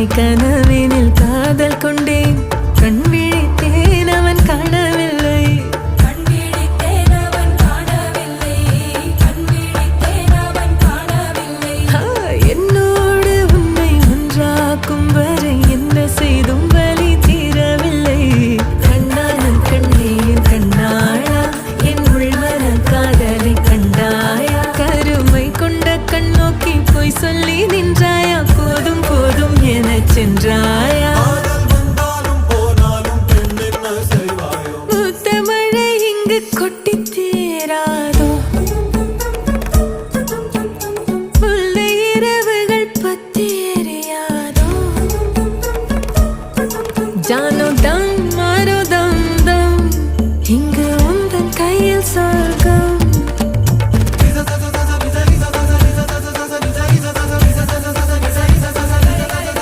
உன்னை கனவினில் காதல் கொண்டேன் கண் விழித்தேன் அவன் காணவில்லை என்னோடு உன்னை ஒன்றாக்கும் வரை என்ன செய்தும் வலி தீரவில்லை கண்ணானன் கண்ணேன் கண்ணாளா என் உள்மன காதலை கண்டாயா கருமை கொண்ட கண்ணோக்கி போய் சொல்லி நின்றாயா போதும் போதும் எனச் சென்றாயா பூத்த மழை இங்கு கொட்டி தீராதோ முல்லை இரவுகள் பத்தி எரியாதோ ஜானோ